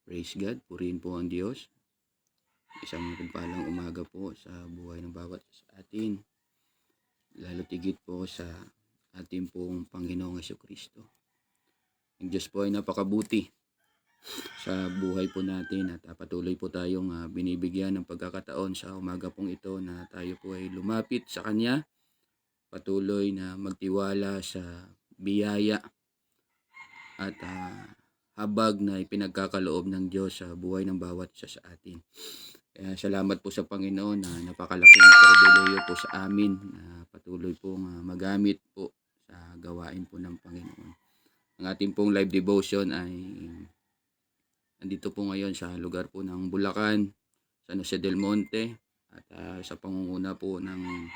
Praise God, purihin po ang Diyos. Isang mapagpalang umaga po sa buhay ng bawat isa sa atin. Lalo tigit po sa ating pong Panginoong Jesucristo. Ang Diyos po ay napakabuti sa buhay po natin at patuloy po tayong binibigyan ng pagkakataon sa umaga pong ito na tayo po ay lumapit sa Kanya. Patuloy na magtiwala sa biyaya at habag na ipinagkakaloob ng Diyos sa buhay ng bawat isa sa atin. Kaya salamat po sa Panginoon na napakalaking pribilehiyo po sa amin na patuloy pong magamit po sa gawain po ng Panginoon. Ang ating pong live devotion ay nandito po ngayon sa lugar po ng Bulacan, San Jose del Monte at sa pangunguna po ng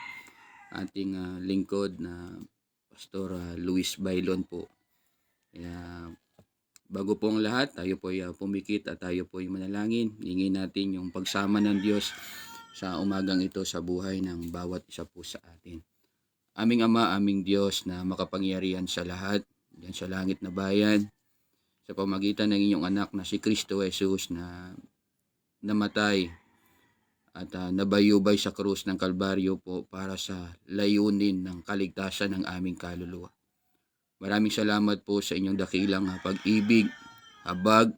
ating lingkod na Pastor Luis Bailon po. Kaya bago po ang lahat, tayo po ay pumikit at tayo po ay manalangin. Hingin natin yung pagsama ng Diyos sa umagang ito sa buhay ng bawat isa po sa atin. Aming Ama, aming Diyos na makapangyarihan sa lahat, diyan sa langit na bayan, sa pamagitan ng inyong anak na si Kristo Jesus na namatay at nabayubay sa krus ng Kalbaryo po para sa layunin ng kaligtasan ng aming kaluluwa. Maraming salamat po sa inyong dakilang pag-ibig, habag,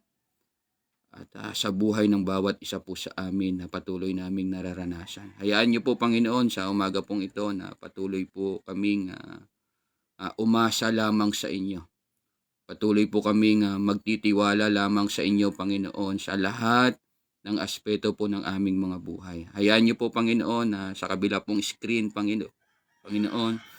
at sa buhay ng bawat isa po sa amin na patuloy naming nararanasan. Hayaan niyo po, Panginoon, sa umaga pong ito na patuloy po kaming umasa lamang sa inyo. Patuloy po kaming magtitiwala lamang sa inyo, Panginoon, sa lahat ng aspeto po ng aming mga buhay. Hayaan niyo po, Panginoon, na sa kabila pong screen, Panginoon,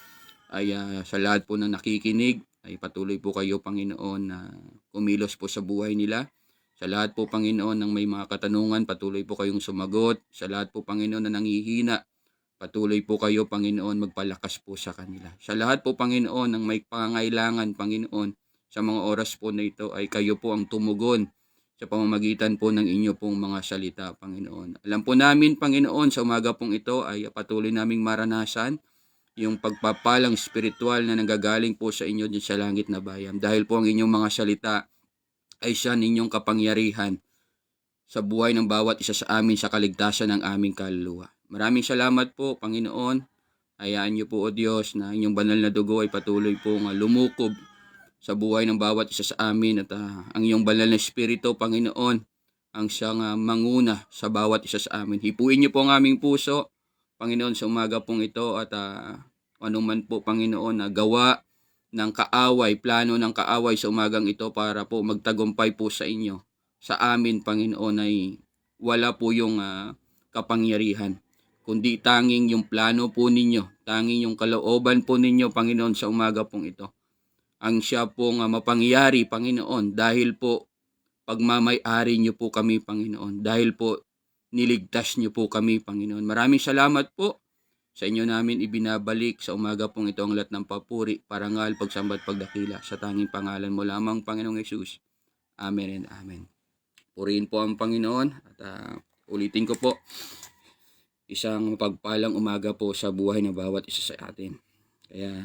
ay sa lahat po ng nakikinig, ay patuloy po kayo, Panginoon, na kumilos po sa buhay nila. Sa lahat po, Panginoon, ng may mga katanungan, patuloy po kayong sumagot. Sa lahat po, Panginoon, na nanghihina, patuloy po kayo, Panginoon, magpalakas po sa kanila. Sa lahat po, Panginoon, ng may pangangailangan, Panginoon, sa mga oras po na ito, ay kayo po ang tumugon sa pamamagitan po ng inyo pong mga salita, Panginoon. Alam po namin, Panginoon, sa umaga pong ito ay patuloy naming maranasan yung pagpapalang spiritual na nanggagaling po sa inyo din sa langit na bayan. Dahil po ang inyong mga salita ay siya ninyong kapangyarihan sa buhay ng bawat isa sa amin sa kaligtasan ng aming kaluluwa. Maraming salamat po, Panginoon. Hayaan niyo po, O Diyos, na inyong banal na dugo ay patuloy pong lumukob sa buhay ng bawat isa sa amin at ang iyong banal na espiritu, Panginoon, ang siyang manguna sa bawat isa sa amin. Hipuin niyo po ang aming puso, Panginoon, sa umaga pong ito at anuman po, Panginoon, na gawa ng kaaway, plano ng kaaway sa umagang ito para po magtagumpay po sa inyo. Sa amin, Panginoon, ay wala po yung kapangyarihan, kundi tanging yung plano po ninyo, tanging yung kalooban po ninyo, Panginoon, sa umaga pong ito. Ang siya pong mapangyari, Panginoon, dahil po pagmamay-ari niyo po kami, Panginoon. Dahil po niligtas niyo po kami, Panginoon. Maraming salamat po. Sa inyo namin ibinabalik sa umaga pong ito ang lahat ng papuri, parangal, pagsamba at pagdakila sa tanging pangalan mo lamang, Panginoong Hesus. Amen and amen. Purihin po ang Panginoon at ulitin ko po, isang pagpalang umaga po sa buhay ng bawat isa sa atin. Kaya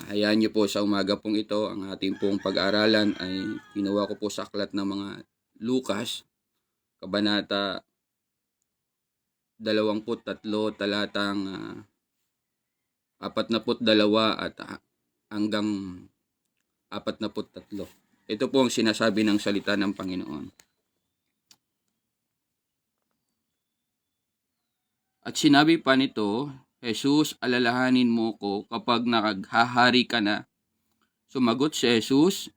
hayaan niyo po sa umaga pong ito, ang ating pong pag-aaralan ay kinuha ko po sa aklat ng mga Lucas, Kabanata 23, talatang 42 at hanggang 43. Ito po ang sinasabi ng salita ng Panginoon. At sinabi pa nito, Jesus, alalahanin mo ko kapag nakaghahari ka na. Sumagot si Jesus,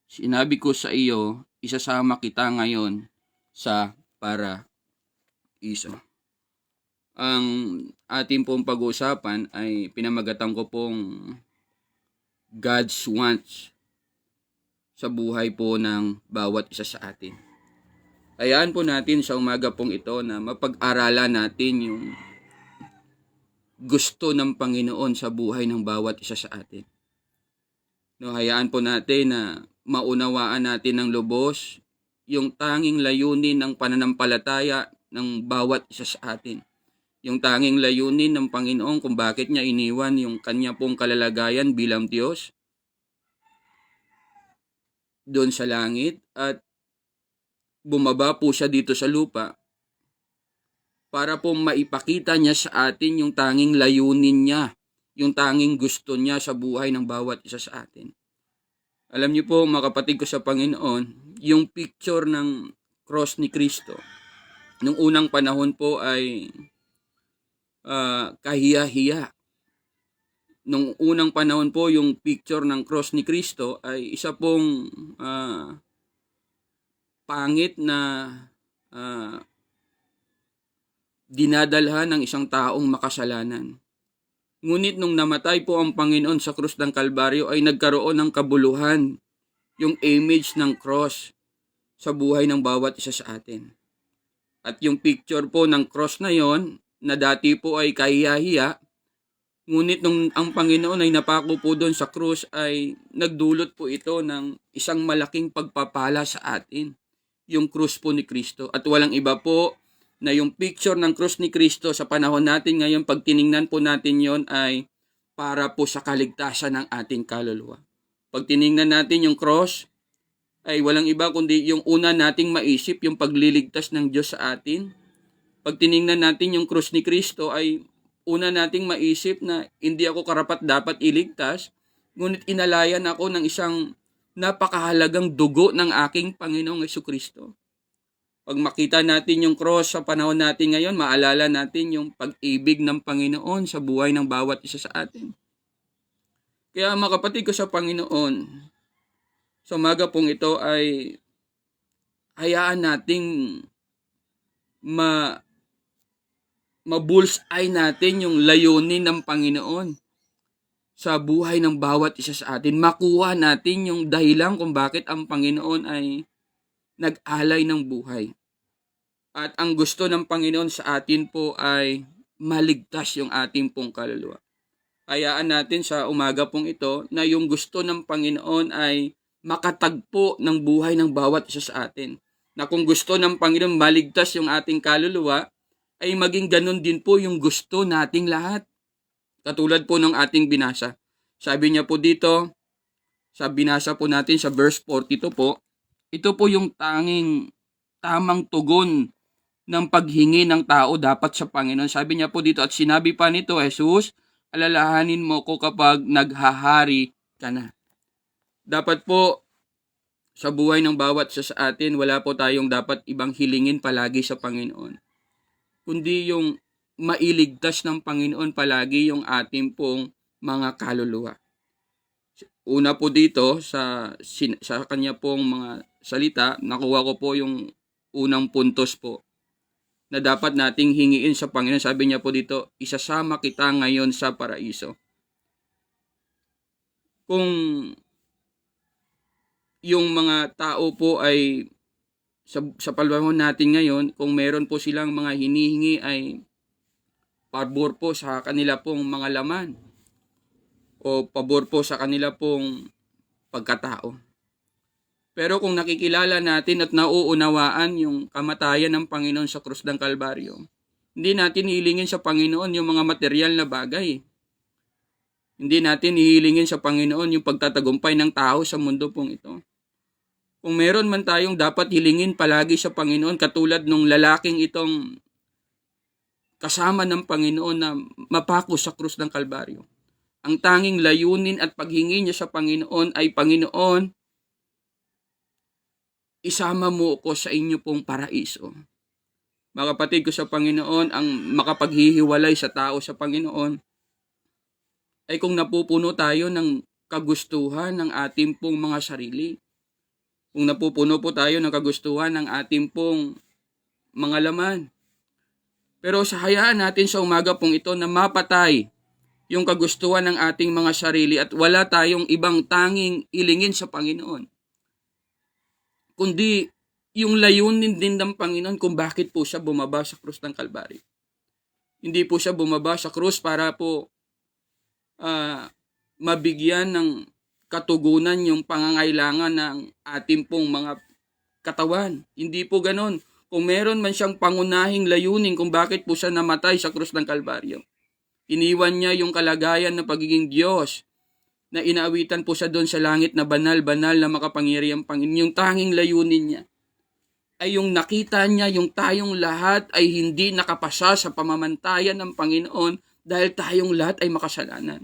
sinabi ko sa iyo, isasama kita ngayon sa paraiso. Ang ating pong pag-uusapan ay pinamagatan ko pong God's wants sa buhay po ng bawat isa sa atin. Hayaan po natin sa umaga pong ito na mapag-aralan natin yung gusto ng Panginoon sa buhay ng bawat isa sa atin. No, hayaan po natin na maunawaan natin ng lubos yung tanging layunin ng pananampalataya ng bawat isa sa atin. Yung tanging layunin ng Panginoon kung bakit niya iniwan yung kanya pong kalalagayan bilang Diyos. doon sa langit at bumaba po siya dito sa lupa para po maipakita niya sa atin yung tanging layunin niya, yung tanging gusto niya sa buhay ng bawat isa sa atin. Alam niyo po, mga kapatid ko sa Panginoon, yung picture ng cross ni Kristo, nung unang panahon po ay kahiya-hiya. Nung unang panahon po, yung picture ng cross ni Kristo ay isa pong pangit na dinadalhan ng isang taong makasalanan. Ngunit nung namatay po ang Panginoon sa krus ng Kalbaryo ay nagkaroon ng kabuluhan yung image ng cross sa buhay ng bawat isa sa atin. At yung picture po ng cross na yon na dati po ay kahiya-hiya, ngunit nung ang Panginoon ay napako po doon sa krus ay nagdulot po ito ng isang malaking pagpapala sa atin, yung krus po ni Kristo. At walang iba po na yung picture ng krus ni Kristo sa panahon natin ngayon, pag tiningnan po natin yon ay para po sa kaligtasan ng ating kaluluwa. Pag tiningnan natin yung cross, ay walang iba kundi yung una nating maisip, yung pagliligtas ng Diyos sa atin. Pag tiningnan natin yung krus ni Kristo, ay una nating maisip na hindi ako karapat dapat iligtas, ngunit inalayan ako ng isang napakahalagang dugo ng aking Panginoong Jesucristo. Pag makita natin yung cross sa panahon natin ngayon, maalala natin yung pag-ibig ng Panginoon sa buhay ng bawat isa sa atin. Kaya mga kapatid ko sa Panginoon, sa umaga pong ito ay hayaan nating ma-bullseye natin yung layunin ng Panginoon sa buhay ng bawat isa sa atin. Makuha natin yung dahilan kung bakit ang Panginoon ay nag-alay ng buhay. At ang gusto ng Panginoon sa atin po ay maligtas yung ating pong kaluluwa. Hayaan natin sa umaga pong ito na yung gusto ng Panginoon ay makatagpo ng buhay ng bawat isa sa atin. Na kung gusto ng Panginoon maligtas yung ating kaluluwa, ay maging ganun din po yung gusto nating lahat. Katulad po ng ating binasa. Sabi niya po dito, sa binasa po natin sa verse 42 po, ito po yung tanging tamang tugon ng paghingi ng tao dapat sa Panginoon. Sabi niya po dito, at sinabi pa nito, Jesus, alalahanin mo ko kapag naghahari ka na. Dapat po, sa buhay ng bawat isa sa atin, wala po tayong dapat ibang hilingin palagi sa Panginoon. Kundi yung mailigtas ng Panginoon palagi yung ating pong mga kaluluwa. Una po dito, sa kanya pong mga salita, nakuha ko po yung unang puntos po na dapat nating hingiin sa Panginoon. Sabi niya po dito, isasama kita ngayon sa paraiso. Kung yung mga tao po ay sa panahon natin ngayon, kung meron po silang mga hinihingi ay pabor po sa kanila pong mga laman o pabor po sa kanila pong pagkatao. Pero kung nakikilala natin at nauunawaan yung kamatayan ng Panginoon sa krus ng Kalbaryo, hindi natin hihilingin sa Panginoon yung mga material na bagay. Hindi natin hihilingin sa Panginoon yung pagtatagumpay ng tao sa mundo pong ito. Kung meron man tayong dapat hilingin palagi sa Panginoon, katulad nung lalaking itong kasama ng Panginoon na mapako sa krus ng Kalbaryo, ang tanging layunin at paghingi niya sa Panginoon ay, Panginoon, isama mo ko sa inyo pong paraiso. Mga kapatid ko sa Panginoon, ang makapaghihiwalay sa tao sa Panginoon ay kung napupuno tayo ng kagustuhan ng ating pong mga sarili. Kung napupuno po tayo ng kagustuhan ng ating pong mga laman. Pero sa hayaan natin sa umaga pong ito na mapatay yung kagustuhan ng ating mga sarili at wala tayong ibang tanging ilingin sa Panginoon, kundi yung layunin din ng Panginoon kung bakit po siya bumaba sa krus ng Kalbaryo. Hindi po siya bumaba sa krus para po mabigyan ng katugunan yung pangangailangan ng ating pong mga katawan. Hindi po ganon. Kung meron man siyang pangunahing layunin kung bakit po siya namatay sa krus ng Kalbaryo, iniwan niya yung kalagayan ng pagiging Diyos na inaawitan po siya doon sa langit na banal na makapangyarihang Panginoon. Yung tanging layunin niya ay yung nakita niya yung tayong lahat ay hindi nakapasa sa pamamantayan ng Panginoon dahil tayong lahat ay makasalanan.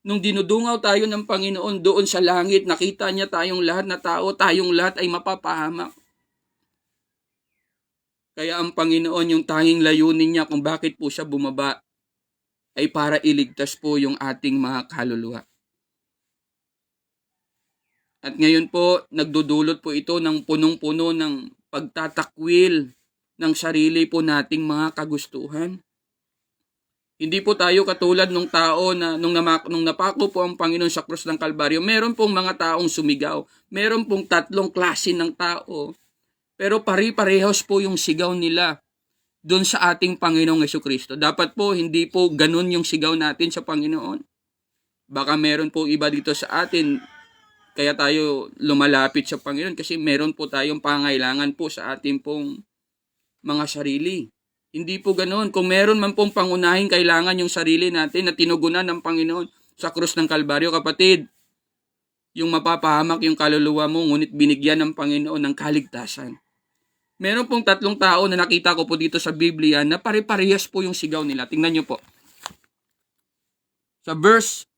Nung dinudungaw tayo ng Panginoon doon sa langit, nakita niya tayong lahat na tao, tayong lahat ay mapapahamak. Kaya ang Panginoon, yung tanging layunin niya kung bakit po siya bumaba, ay para iligtas po yung ating mga kaluluwa. At ngayon po, nagdudulot po ito ng punong-puno ng pagtatakwil ng sarili po nating mga kagustuhan. Hindi po tayo katulad nung tao na nung napako po ang Panginoon sa krus ng Kalbaryo. Meron pong mga taong sumigaw. Meron pong 3 klase ng tao. Pero pare-parehas po yung sigaw nila doon sa ating Panginoong Jesucristo. Dapat po hindi po ganun yung sigaw natin sa Panginoon. Baka meron po iba dito sa atin kaya tayo lumalapit sa Panginoon kasi meron po tayong pangailangan po sa ating pong mga sarili. Hindi po ganoon. Kung meron man pong pangunahing kailangan yung sarili natin na tinugunan ng Panginoon sa krus ng Kalbaryo, kapatid, yung mapapahamak yung kaluluwa mo, ngunit binigyan ng Panginoon ng kaligtasan. Meron pong 3 tao na nakita ko po dito sa Biblia na pare-parehas po yung sigaw nila. Tingnan nyo po. Sa verse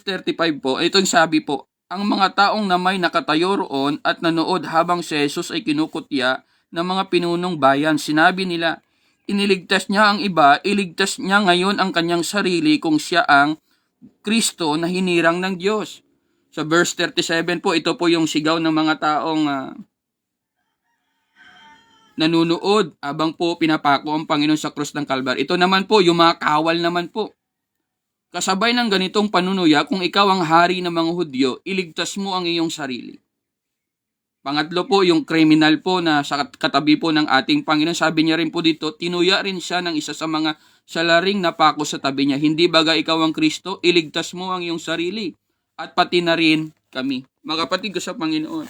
35 po, ito yung sabi po, ang mga taong na may nakatayo roon at nanood habang si Jesus ay kinukutya ng mga pinunong bayan. Sinabi nila, iniligtas niya ang iba, iligtas niya ngayon ang kanyang sarili kung siya ang Kristo na hinirang ng Diyos. Sa verse 37 po, ito po yung sigaw ng mga taong nanunood habang po pinapako ang Panginoon sa krus ng Kalbaryo. Ito naman po, yung mga kawal naman po. Kasabay ng ganitong panunuya, kung ikaw ang hari ng mga Hudyo, iligtas mo ang iyong sarili. Pangatlo po, yung kriminal po na sa katabi po ng ating Panginoon, sabi niya rin po dito, tinuya rin siya ng isa sa mga salaring napako sa tabi niya. Hindi baga ikaw ang Kristo, iligtas mo ang iyong sarili at pati na rin kami. Mga kapatid ko sa Panginoon,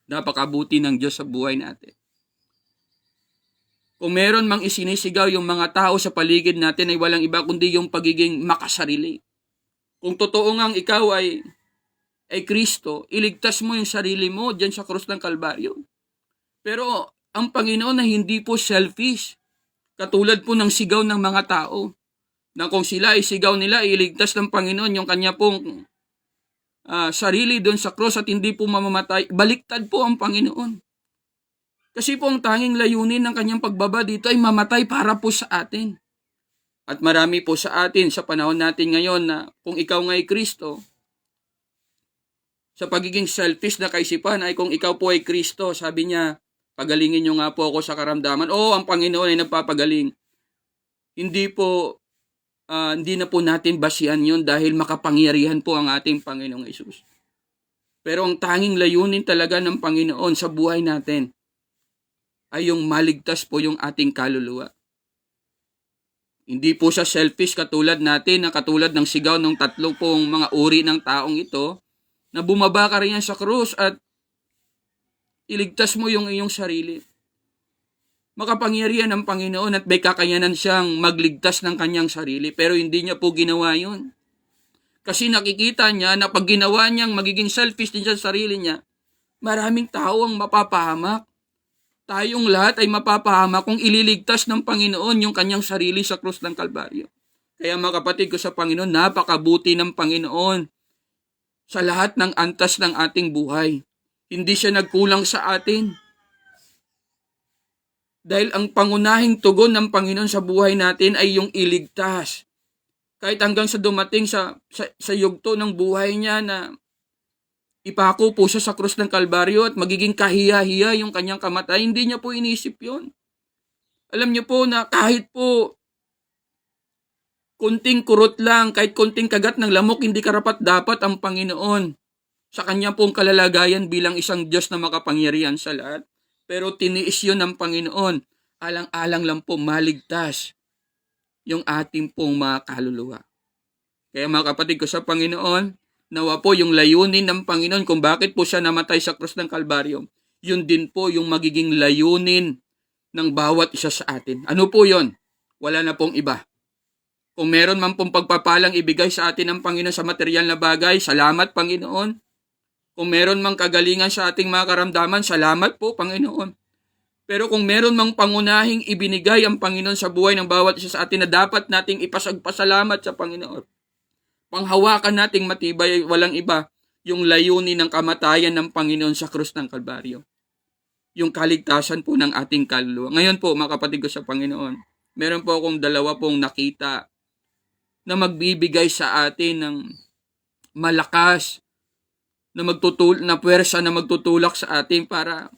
napakabuti ng Diyos sa buhay natin. Kung meron mang isinisigaw yung mga tao sa paligid natin ay walang iba kundi yung pagiging makasarili. Kung totoo ngang ikaw ay Kristo, iligtas mo yung sarili mo dyan sa krus ng Kalbaryo. Pero ang Panginoon na hindi po selfish. Katulad po ng sigaw ng mga tao. Na kung sila ay sigaw nila, iligtas ng Panginoon yung kanya pong sarili doon sa krus at hindi po mamamatay. Baliktad po ang Panginoon. Kasi po ang tanging layunin ng kanyang pagbaba dito ay mamatay para po sa atin. At marami po sa atin sa panahon natin ngayon na kung ikaw nga ay Kristo, sa pagiging selfish na kaisipan ay kung ikaw po ay Kristo, sabi niya, pagalingin niyo nga po ako sa karamdaman. Oo, ang Panginoon ay nagpapagaling. Hindi na po natin basihan yun dahil makapangyarihan po ang ating Panginoong Hesus. Pero ang tanging layunin talaga ng Panginoon sa buhay natin ay yung maligtas po yung ating kaluluwa. Hindi po siya selfish katulad natin, na katulad ng sigaw ng 3 pong mga uri ng taong ito, na bumaba ka rin yan sa krus at iligtas mo yung iyong sarili. Makapangyarihan ang Panginoon at may kakayanan siyang magligtas ng kanyang sarili, pero hindi niya po ginawa yun. Kasi nakikita niya na pag ginawa niyang magiging selfish din sa sarili niya, maraming tao ang mapapahamak. Tayong lahat ay mapapahamak kung ililigtas ng Panginoon yung kanyang sarili sa krus ng Kalbaryo. Kaya mga kapatid ko sa Panginoon, napakabuti ng Panginoon sa lahat ng antas ng ating buhay. Hindi siya nagkulang sa atin. Dahil ang pangunahing tugon ng Panginoon sa buhay natin ay yung iligtas. Kahit hanggang sa dumating sa yugto ng buhay niya na ipako po siya sa krus ng Kalbaryo at magiging kahiya-hiya yung kanyang kamatay, hindi niya po inisip yun. Alam niyo po na kahit po kunting kurot lang, kahit kunting kagat ng lamok, hindi karapat-dapat ang Panginoon sa kanya pong kalalagayan bilang isang Diyos na makapangyarihan sa lahat. Pero tiniis yun ng Panginoon. Alang-alang lang po maligtas yung ating pong mga kaluluwa. Kaya mga kapatid ko sa Panginoon, nawa po yung layunin ng Panginoon kung bakit po siya namatay sa krus ng Kalbaryo, yun din po yung magiging layunin ng bawat isa sa atin. Ano po yun? Wala na pong iba. Kung meron man pong pagpapalang ibigay sa atin ng Panginoon sa material na bagay, salamat Panginoon. Kung meron mang kagalingan sa ating mga karamdaman, salamat po Panginoon. Pero kung meron mang pangunahing ibinigay ang Panginoon sa buhay ng bawat isa sa atin na dapat nating ipasagpasalamat sa Panginoon, panghawakan nating matibay, walang iba, yung layunin ng kamatayan ng Panginoon sa krus ng Kalbaryo. Yung kaligtasan po ng ating kaluluwa. Ngayon po, mga kapatid ko sa Panginoon, meron po akong dalawa pong nakita na magbibigay sa atin ng malakas na puwersa na magtutulak sa atin para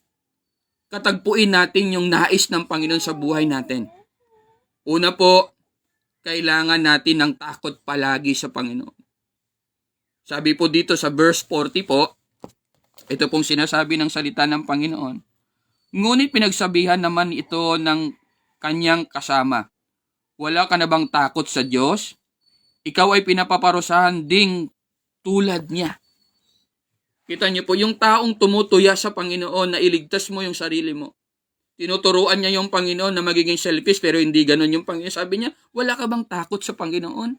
katagpuin natin yung nais ng Panginoon sa buhay natin. Una po, kailangan natin ng takot palagi sa Panginoon. Sabi po dito sa verse 40 po, ito pong sinasabi ng salita ng Panginoon. Ngunit pinagsabihan naman ito ng kanyang kasama. Wala ka na bang takot sa Diyos? Ikaw ay pinapaparusahan ding tulad niya. Kita niyo po, yung taong tumutuya sa Panginoon na iligtas mo yung sarili mo. Tinuturuan niya yung Panginoon na magiging selfish pero hindi ganun yung Panginoon. Sabi niya, wala ka bang takot sa Panginoon?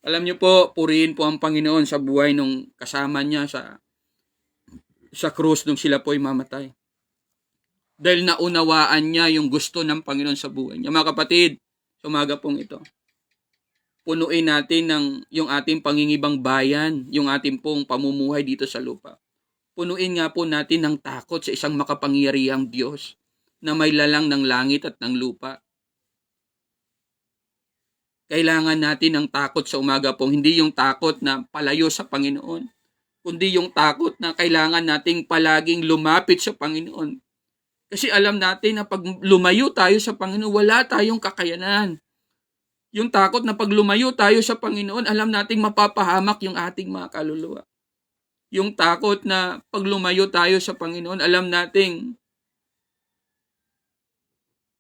Alam niyo po, purihin po ang Panginoon sa buhay nung kasama niya sa krus nung sila po ay mamatay. Dahil naunawaan niya yung gusto ng Panginoon sa buhay niya. Mga kapatid, sa umaga pong ito, punuin natin yung ating pangingibang bayan, yung ating pong pamumuhay dito sa lupa. Punuin nga po natin ng takot sa isang makapangyarihang Diyos na may lalang ng langit at ng lupa. Kailangan natin ng takot sa umaga pong, hindi yung takot na palayo sa Panginoon, kundi yung takot na kailangan nating palaging lumapit sa Panginoon. Kasi alam natin na pag lumayo tayo sa Panginoon, wala tayong kakayanan. Yung takot na pag lumayo tayo sa Panginoon, alam nating mapapahamak yung ating mga kaluluwa. Yung takot na pag lumayo tayo sa Panginoon, alam nating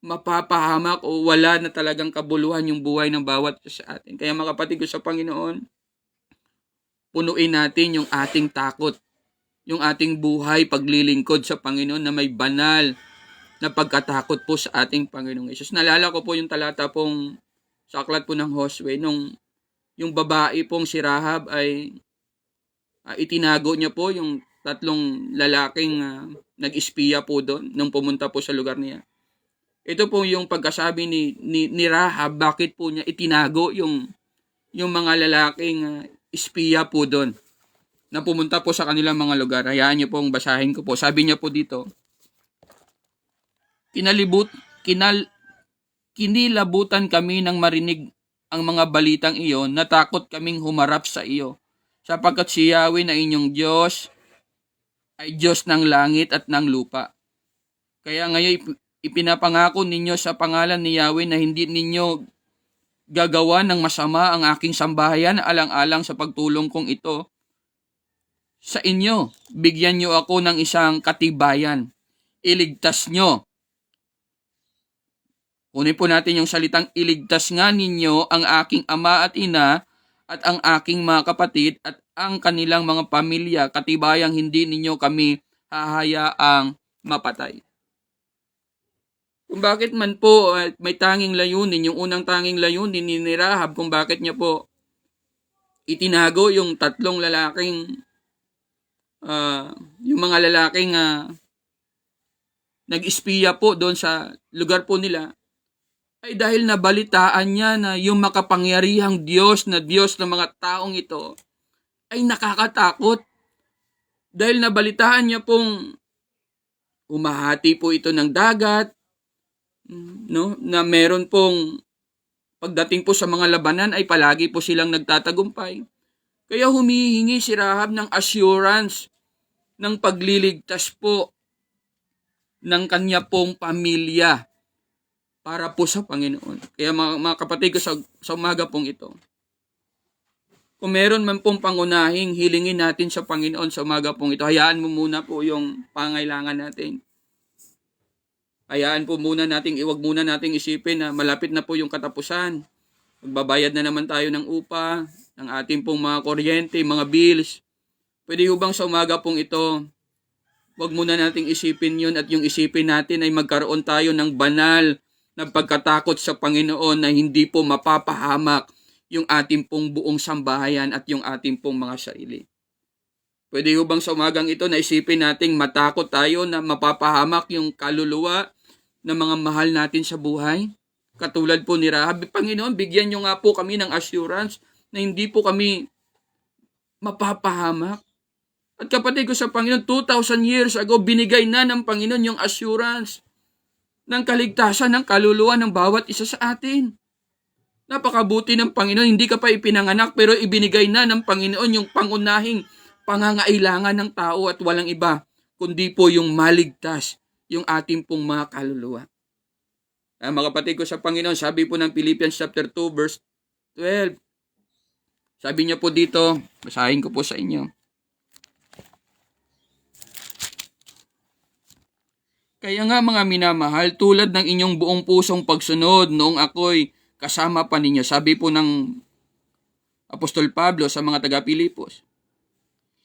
mapapahamak o wala na talagang kabuluhan yung buhay ng bawat isa sa atin. Kaya mga kapatid ko sa Panginoon, punuin natin yung ating takot, yung ating buhay paglilingkod sa Panginoon na may banal na pagkatakot po sa ating Panginoong Hesus. Nalala ko po yung talata pong sa aklat po ng Josue, nung yung babae pong si Rahab ay itinago niya po yung tatlong lalaking nag-espiya po doon nung pumunta po sa lugar niya. Ito po yung pagkasabi ni Rahab, bakit po niya itinago yung mga lalaking espiya po doon na pumunta po sa kanilang mga lugar. Hayaan niyo pong basahin ko po. Sabi niya po dito, kinilabutan kami nang marinig ang mga balitang iyon, natakot kaming humarap sa iyo, sapagkat si Yahweh na inyong Diyos ay Diyos ng langit at ng lupa. Kaya ngayon ipinapangako ninyo sa pangalan ni Yahweh na hindi ninyo gagawa ng masama ang aking sambahayan alang-alang sa pagtulong kong ito sa inyo. Bigyan nyo ako ng isang katibayan. Iligtas nyo. Kunin po natin yung salitang iligtas nga ninyo ang aking ama at ina at ang aking mga kapatid at ang kanilang mga pamilya, katibayang hindi ninyo kami hahayaang mapatay. Kung bakit man po may tanging layunin, yung unang tanging layunin ni Rahab, kung bakit niya po itinago yung tatlong lalaking yung mga lalaking nag-espiya po doon sa lugar po nila, ay dahil nabalitaan niya na yung makapangyarihang Diyos na Diyos ng mga taong ito ay nakakatakot. Dahil nabalitaan niya pong umahati po ito ng dagat, no, na meron pong pagdating po sa mga labanan ay palagi po silang nagtatagumpay. Kaya humihingi si Rahab ng assurance ng pagliligtas po ng kanya pong pamilya para po sa Panginoon. Kaya mga kapatid ko sa umaga pong ito, kung meron man pong pangunahing hilingin natin sa Panginoon sa umaga pong ito, hayaan mo muna po yung pangailangan natin. Hayaan po muna natin, iwag muna nating isipin na malapit na po yung katapusan. Magbabayad na naman tayo ng upa, ng ating pong mga kuryente, mga bills. Pwede bang sa umaga pong ito, wag muna nating isipin yun at yung isipin natin ay magkaroon tayo ng banal ng pagkatakot sa Panginoon na hindi po mapapahamak yung ating pong buong sambahayan at yung ating pong mga sarili. Pwede ho bang sa umagang ito na isipin nating matakot tayo na mapapahamak yung kaluluwa ng mga mahal natin sa buhay? Katulad po ni Rahab, Panginoon, bigyan nyo nga po kami ng assurance na hindi po kami mapapahamak. At kapatid ko sa Panginoon, 2,000 years ago, binigay na ng Panginoon yung assurance ng kaligtasan ng kaluluwa ng bawat isa sa atin. Napakabuti ng Panginoon, hindi ka pa ipinanganak pero ibinigay na ng Panginoon yung pangunahing pangangailangan ng tao at walang iba, kundi po yung maligtas, yung ating pong mga kaluluwa. Mga kapatid ko sa Panginoon, sabi po ng Philippians chapter 2 verse 12. Sabi niya po dito, basahin ko po sa inyo. Kaya nga mga minamahal, tulad ng inyong buong pusong pagsunod noong ako'y kasama pa ninyo. Sabi po ng Apostol Pablo sa mga taga-Pilipos.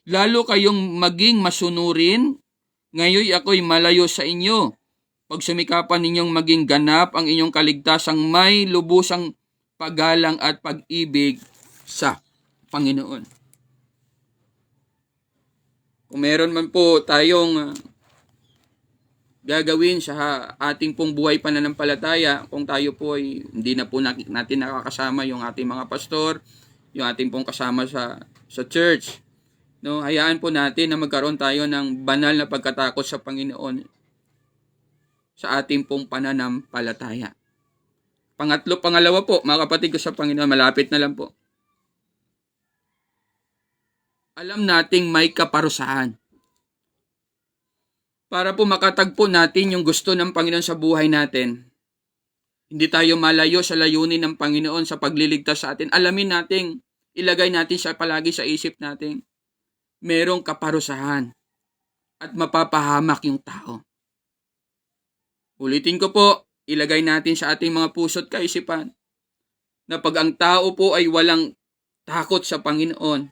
Lalo kayong maging masunurin, ngayon ako'y malayo sa inyo. Pag sumikapan ninyong maging ganap ang inyong kaligtasang may lubusang paggalang at pag-ibig sa Panginoon. Kung meron man po tayong gagawin sa ating pong buhay pananampalataya, kung tayo po ay hindi na po natin nakakasama yung ating mga pastor, yung ating pong kasama sa church, no, hayaan po natin na magkaroon tayo ng banal na pagkatakot sa Panginoon sa ating pong pananampalataya. Pangalawa po, mga kapatid ko sa Panginoon, malapit na lang po. Alam nating may kaparusahan. Para po makatagpo natin yung gusto ng Panginoon sa buhay natin, hindi tayo malayo sa layunin ng Panginoon sa pagliligtas sa atin. Alamin natin, ilagay natin siya palagi sa isip natin, merong kaparusahan at mapapahamak yung tao. Ulitin ko po, ilagay natin sa ating mga puso't kaisipan na pag ang tao po ay walang takot sa Panginoon,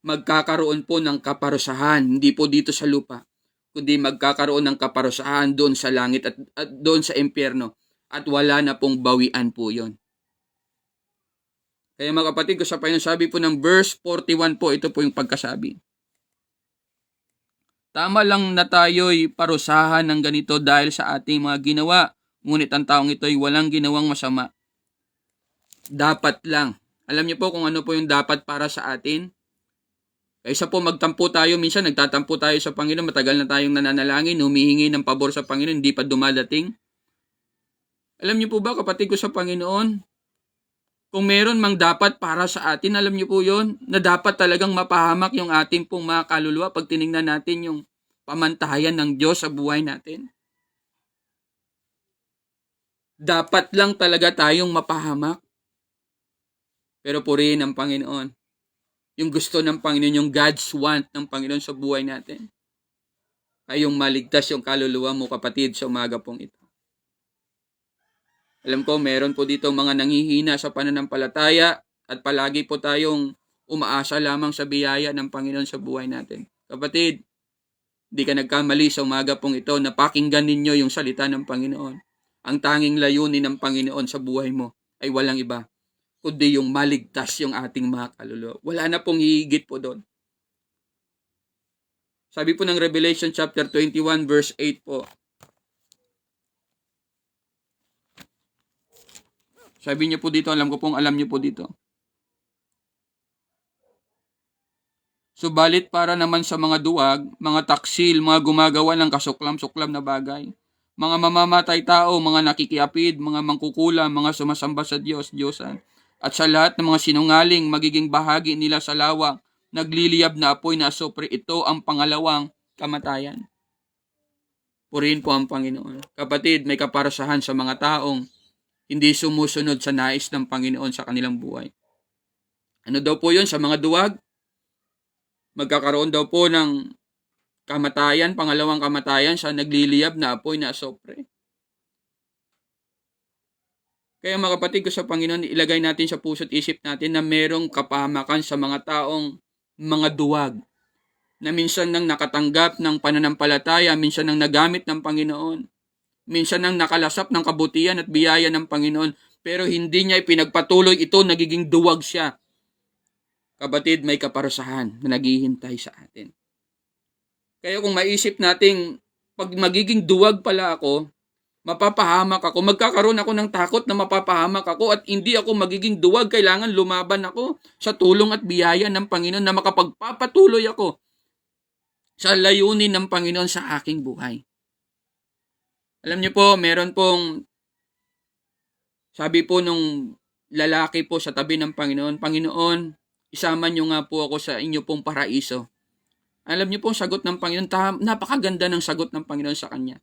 magkakaroon po ng kaparusahan, hindi po dito sa lupa, kundi magkakaroon ng kaparusahan doon sa langit at doon sa impyerno, at wala na pong bawian po yon. Kaya mga kapatid ko sa Panginoon, sabi po ng verse 41 po, ito po yung pagkasabi. Tama lang na tayo'y parusahan ng ganito dahil sa ating mga ginawa, ngunit ang taong ito'y walang ginawang masama. Dapat lang. Alam niyo po kung ano po yung dapat para sa atin? Kaysa po magtampo tayo, minsan nagtatampo tayo sa Panginoon, matagal na tayong nananalangin, humihingi ng pabor sa Panginoon, hindi pa dumadating. Alam niyo po ba, kapatid ko sa Panginoon, kung meron mang dapat para sa atin, alam niyo po yon, na dapat talagang mapahamak yung ating pong mga kaluluwa pag tinignan natin yung pamantayan ng Diyos sa buhay natin. Dapat lang talaga tayong mapahamak. Pero purihin ang Panginoon. Yung gusto ng Panginoon, yung God's want ng Panginoon sa buhay natin. Kayong maligtas yung kaluluwa mo, kapatid, sa umaga pong ito. Alam ko, meron po dito mga nanghihina sa pananampalataya at palagi po tayong umaasa lamang sa biyaya ng Panginoon sa buhay natin. Kapatid, di ka nagkamali sa umaga pong ito na pakinggan ninyo yung salita ng Panginoon. Ang tanging layunin ng Panginoon sa buhay mo ay walang iba, kundi yung maligtas yung ating mga kaluluwa. Wala na pong hihigit po doon. Sabi po ng Revelation chapter 21 verse 8 po, sabi niyo po dito, alam ko pong alam niyo po dito. Subalit para naman sa mga duwag, mga taksil, mga gumagawa ng kasuklam-suklam na bagay, mga mamamatay tao, mga nakikiapid, mga mangkukulam, mga sumasamba sa Diyosan, at sa lahat ng mga sinungaling, magiging bahagi nila sa lawang, nagliliyab na apoy na asupre, ito ang pangalawang kamatayan. Purihin po ang Panginoon. Kapatid, may kaparusahan sa mga taong hindi sumusunod sa nais ng Panginoon sa kanilang buhay. Ano daw po yun sa mga duwag? Magkakaroon daw po ng kamatayan, pangalawang kamatayan sa nagliliyab na apoy na asupre. Kaya mga kapatid ko sa Panginoon, ilagay natin sa puso't isip natin na merong kapahamakan sa mga taong mga duwag, na minsan nang nakatanggap ng pananampalataya, minsan nang nagamit ng Panginoon, minsan nang nakalasap ng kabutihan at biyaya ng Panginoon, pero hindi niya ipinagpatuloy ito, nagiging duwag siya. Kapatid, may kaparusahan na naghihintay sa atin. Kaya kung maisip nating, pag magiging duwag pala ako, mapapahamak ako, magkakaroon ako ng takot na mapapahamak ako at hindi ako magiging duwag, kailangan lumaban ako sa tulong at biyaya ng Panginoon na makapagpapatuloy ako sa layunin ng Panginoon sa aking buhay. Alam niyo po, meron pong, sabi po nung lalaki po sa tabi ng Panginoon, Panginoon, isama niyo nga po ako sa inyo pong paraiso. Alam niyo po, sagot ng Panginoon, napakaganda ng sagot ng Panginoon sa kanya.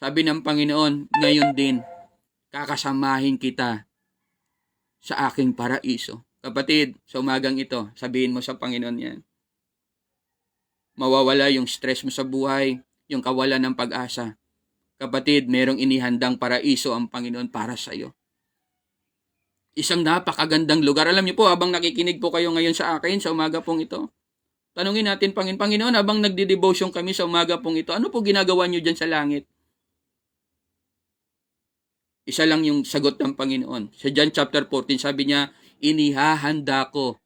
Sabi ng Panginoon, ngayon din, kakasamahin kita sa aking paraiso. Kapatid, sa umagang ito, sabihin mo sa Panginoon yan. Mawawala yung stress mo sa buhay, yung kawalan ng pag-asa. Kapatid, merong inihandang paraiso ang Panginoon para sa iyo. Isang napakagandang lugar. Alam niyo po, habang nakikinig po kayo ngayon sa akin sa umaga pong ito, tanungin natin, Panginoon, habang nagdi-devotion kami sa umaga pong ito, ano po ginagawa niyo dyan sa langit? Isa lang yung sagot ng Panginoon. Sa John chapter 14, sabi niya, inihahanda ko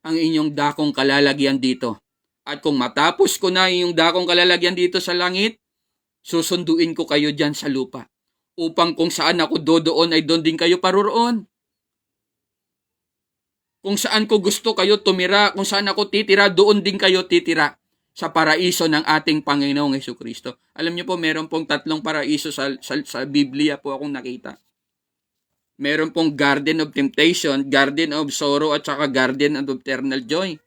ang inyong dakong kalalagyan dito. At kung matapos ko na yung dakong kalalagyan dito sa langit, susunduin ko kayo dyan sa lupa. Upang kung saan ako doon ay doon din kayo paroroon. Kung saan ko gusto kayo tumira, kung saan ako titira, doon din kayo titira sa paraiso ng ating Panginoong Jesucristo. Alam niyo po, meron pong 3 paraiso sa Biblia po akong nakita. Meron pong Garden of Temptation, Garden of Sorrow, at saka Garden of Eternal Joy.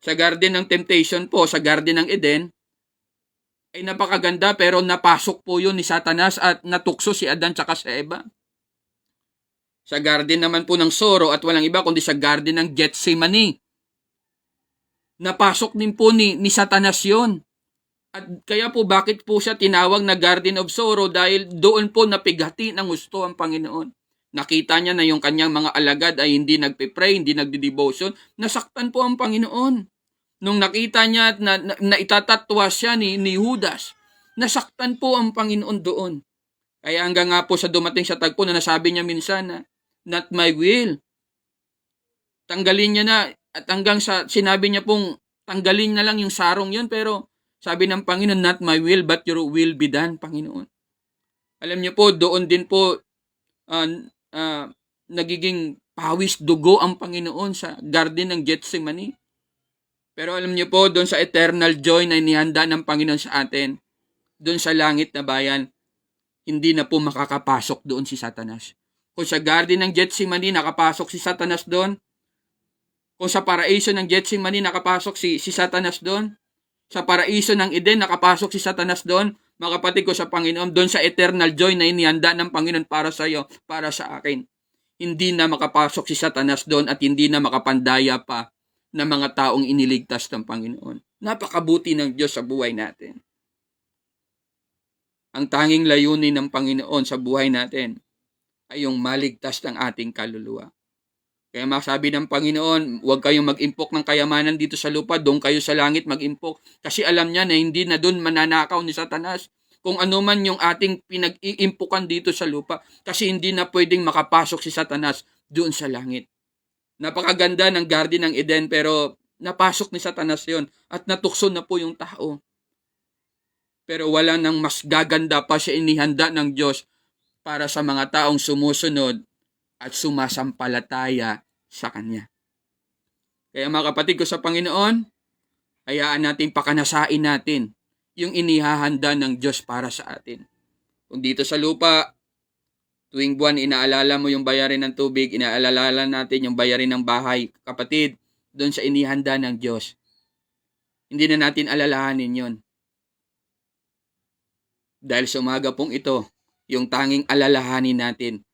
Sa Garden ng Temptation po, sa Garden ng Eden, ay napakaganda pero napasok po yun ni Satanas at natukso si Adan tsaka si Eva. Sa Garden naman po ng Sorrow at walang iba kundi sa Garden ng Gethsemane, napasok din po ni Satanas yun. At kaya po bakit po siya tinawag na Garden of Sorrow? Dahil doon po napigati ng gusto ang Panginoon. Nakita niya na yung kanyang mga alagad ay hindi nagpe-pray, hindi nagdi-devotion. Nasaktan po ang Panginoon. Nung nakita niya na itatatwa siya ni Judas, nasaktan po ang Panginoon doon. Kaya hanggang nga po sa dumating sa tagpo na nasabi niya minsan na, not my will. Tanggalin niya na, at hanggang sa sinabi niya pong tanggalin na lang yung sarong yun, pero sabi ng Panginoon, not my will but your will be done, Panginoon. Alam niyo po, doon din po nagiging pawis dugo ang Panginoon sa Garden ng Gethsemane. Pero alam niyo po, doon sa eternal joy na inihanda ng Panginoon sa atin, doon sa langit na bayan, hindi na po makakapasok doon si Satanas. Kung sa Garden ng Gethsemane, nakapasok si Satanas doon. Kung sa paraiso ng Gethsemane, nakapasok si Satanas doon. Sa paraiso ng Eden, nakapasok si Satanas doon. Mga kapatid ko sa Panginoon, doon sa eternal joy na inihanda ng Panginoon para sa iyo, para sa akin. Hindi na makapasok si Satanas doon at hindi na makapandaya pa na mga taong iniligtas ng Panginoon. Napakabuti ng Diyos sa buhay natin. Ang tanging layunin ng Panginoon sa buhay natin ay yung maligtas ng ating kaluluwa. Kaya masabi ng Panginoon, huwag kayong mag-impok ng kayamanan dito sa lupa, doon kayo sa langit mag-impok. Kasi alam niya na hindi na doon mananakaw ni Satanas kung ano man yung ating pinag-iimpukan dito sa lupa. Kasi hindi na pwedeng makapasok si Satanas doon sa langit. Napakaganda ng Garden ng Eden pero napasok ni Satanas yon at natukso na po yung tao. Pero wala nang mas gaganda pa siya inihanda ng Diyos para sa mga taong sumusunod at sumasampalataya sa Kanya. Kaya mga kapatid ko sa Panginoon, hayaan natin pakanasain natin yung inihahanda ng Diyos para sa atin. Kung dito sa lupa, tuwing buwan, inaalala mo yung bayarin ng tubig, inaalala natin yung bayarin ng bahay. Kapatid, doon sa inihanda ng Diyos, hindi na natin alalahanin yon. Dahil sa umaga pong ito, yung tanging alalahanin natin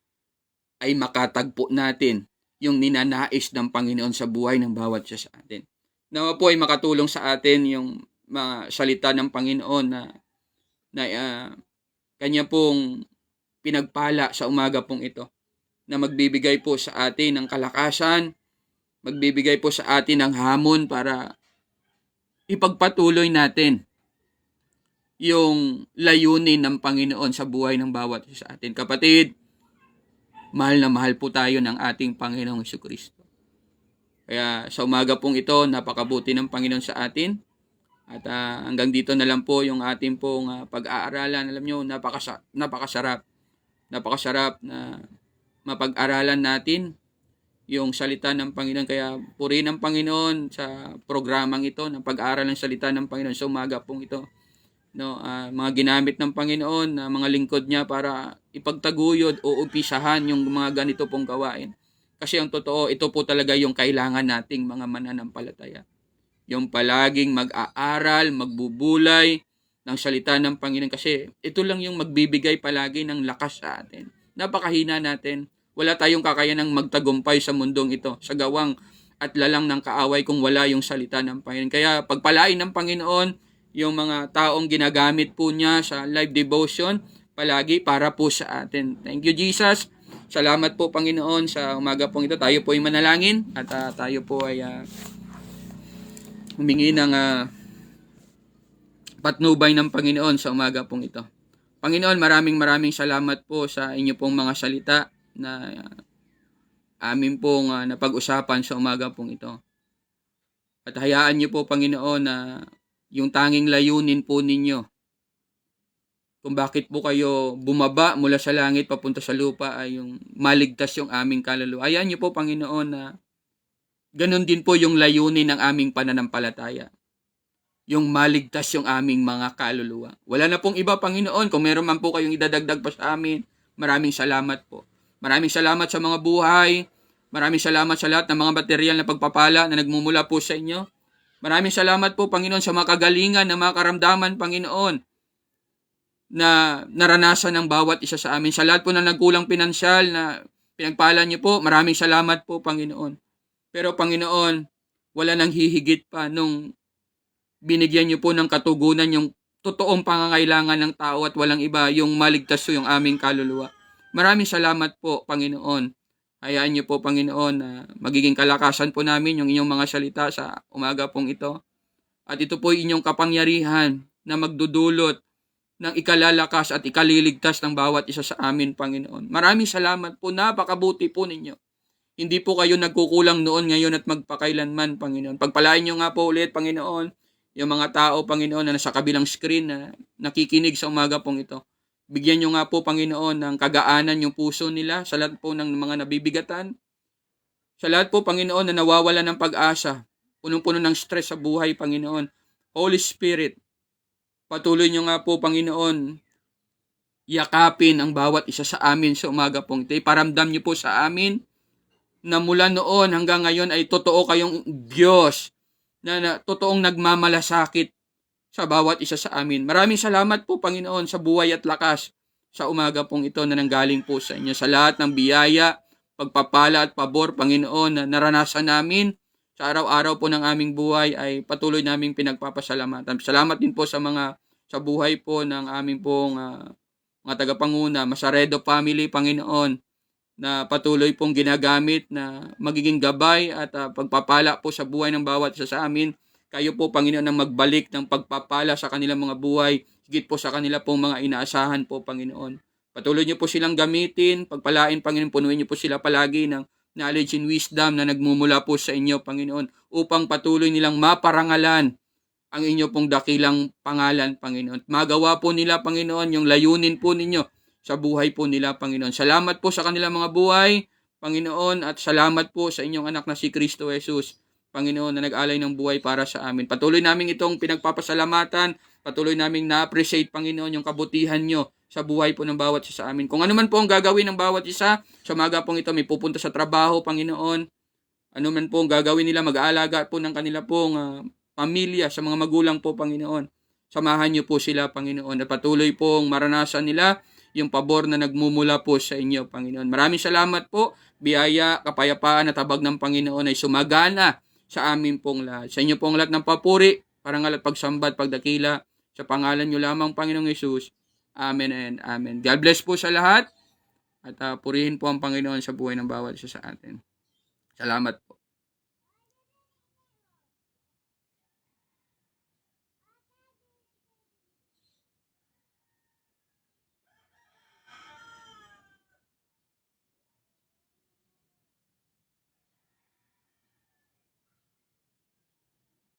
ay makatagpo natin yung ninanais ng Panginoon sa buhay ng bawat isa sa atin. Nawa po ay makatulong sa atin yung salita ng Panginoon na Kanya pong pinagpala sa umaga pong ito na magbibigay po sa atin ng kalakasan, magbibigay po sa atin ng hamon para ipagpatuloy natin yung layunin ng Panginoon sa buhay ng bawat isa sa atin. Kapatid, mahal na mahal po tayo ng ating Panginoong Jesucristo. Kaya sa umaga pong ito, napakabuti ng Panginoon sa atin. At hanggang dito na lang po yung ating pong pag-aaralan. Alam nyo, napakasarap. Napakasarap na mapag-aralan natin yung salita ng Panginoon. Kaya purihin ng Panginoon sa programang ito ng pag-aaral ng salita ng Panginoon sa umaga pong ito. No, mga ginamit ng Panginoon na mga lingkod niya para ipagtaguyod o umpisahan yung mga ganito pong gawain. Kasi ang totoo, ito po talaga yung kailangan nating mga mananampalataya. Yung palaging mag-aaral, magbubulay ng salita ng Panginoon. Kasi ito lang yung magbibigay palagi ng lakas sa atin. Napakahina natin. Wala tayong kakayanang magtagumpay sa mundong ito, sa gawang at lalang ng kaaway kung wala yung salita ng Panginoon. Kaya pagpalain ng Panginoon yung mga taong ginagamit po niya sa live devotion, palagi para po sa atin. Thank you, Jesus. Salamat po, Panginoon, sa umaga pong ito. Tayo po ay manalangin at tayo po ay humingi ng patnubay ng Panginoon sa umaga pong ito. Panginoon, maraming salamat po sa inyo pong mga salita na amin pong napag-usapan sa umaga pong ito. At hayaan niyo po, Panginoon, na yung tanging layunin po ninyo kung bakit po kayo bumaba mula sa langit papunta sa lupa ay yung maligtas yung aming kaluluwa. Hayaan niyo po, Panginoon, na ganun din po yung layunin ng aming pananampalataya. Yung maligtas yung aming mga kaluluwa. Wala na pong iba, Panginoon. Kung meron man po kayong idadagdag pa sa amin, maraming salamat po. Maraming salamat sa mga buhay. Maraming salamat sa lahat ng mga material na pagpapala na nagmumula po sa inyo. Maraming salamat po, Panginoon, sa mga kagalingan na mga karamdaman, Panginoon, na naranasan ng bawat isa sa amin. Sa lahat po na nagkulang pinansyal na pinagpala niyo po, maraming salamat po, Panginoon. Pero, Panginoon, wala nang hihigit pa nung binigyan niyo po ng katugunan yung totoong pangangailangan ng tao at walang iba, yung maligtas po yung aming kaluluwa. Maraming salamat po, Panginoon. Hayaan niyo po, Panginoon, na magiging kalakasan po namin yung inyong mga salita sa umaga pong ito. At ito po inyong kapangyarihan na magdudulot ng ikalalakas at ikaliligtas ng bawat isa sa amin, Panginoon. Maraming salamat po. Napakabuti po ninyo. Hindi po kayo nagkukulang noon, ngayon at magpakailanman, Panginoon. Pagpalain niyo nga po ulit, Panginoon, yung mga tao, Panginoon, na nasa kabilang screen na nakikinig sa umaga pong ito. Bigyan niyo nga po, Panginoon, ng kagaanan yung puso nila sa lahat po ng mga nabibigatan. Sa lahat po, Panginoon, na nawawala ng pag-asa, punong-puno ng stress sa buhay, Panginoon. Holy Spirit, patuloy niyo nga po, Panginoon, yakapin ang bawat isa sa amin sa umaga pong ito. Iparamdam niyo po sa amin na mula noon hanggang ngayon ay totoo kayong Diyos na totoong nagmamalasakit sa bawat isa sa amin. Maraming salamat po, Panginoon, sa buhay at lakas sa umaga pong ito na nanggaling po sa inyo. Sa lahat ng biyaya, pagpapala at pabor, Panginoon, na naranasan namin sa araw-araw po ng aming buhay ay patuloy naming pinagpapasalamatan. Salamat din po sa buhay po ng aming pong mga tagapanguna, Masaredo family, Panginoon, na patuloy pong ginagamit na magiging gabay at pagpapala po sa buhay ng bawat isa sa amin. Kayo po, Panginoon, ang magbalik ng pagpapala sa kanilang mga buhay, higit po sa kanila pong mga inaasahan po, Panginoon. Patuloy niyo po silang gamitin, pagpalain, Panginoon, punuin niyo po sila palagi ng knowledge and wisdom na nagmumula po sa inyo, Panginoon, upang patuloy nilang maparangalan ang inyo pong dakilang pangalan, Panginoon. Magawa po nila, Panginoon, yung layunin po ninyo sa buhay po nila, Panginoon. Salamat po sa kanilang mga buhay, Panginoon, at salamat po sa inyong anak na si Kristo Jesus, Panginoon, na nag-alay ng buhay para sa amin. Patuloy namin itong pinagpapasalamatan, patuloy namin na-appreciate, Panginoon, yung kabutihan nyo sa buhay po ng bawat isa sa amin. Kung ano man po ang gagawin ng bawat isa, sa umaga pong ito, may pupunta sa trabaho, Panginoon, ano man po ang gagawin nila, mag-aalaga po ng kanila pong pamilya, sa mga magulang po, Panginoon. Samahan niyo po sila, Panginoon, at patuloy pong maranasan nila yung pabor na nagmumula po sa inyo, Panginoon. Maraming salamat po. Biyaya, kapayapaan at habag ng Panginoon ay sumagana sa amin pong lahat. Sa inyo pong lahat ng papuri, parangal at pagsambat, pagdakila, sa pangalan niyo lamang, Panginoong Yesus. Amen and amen. God bless po sa lahat at purihin po ang Panginoon sa buhay ng bawat isa sa atin. Salamat po.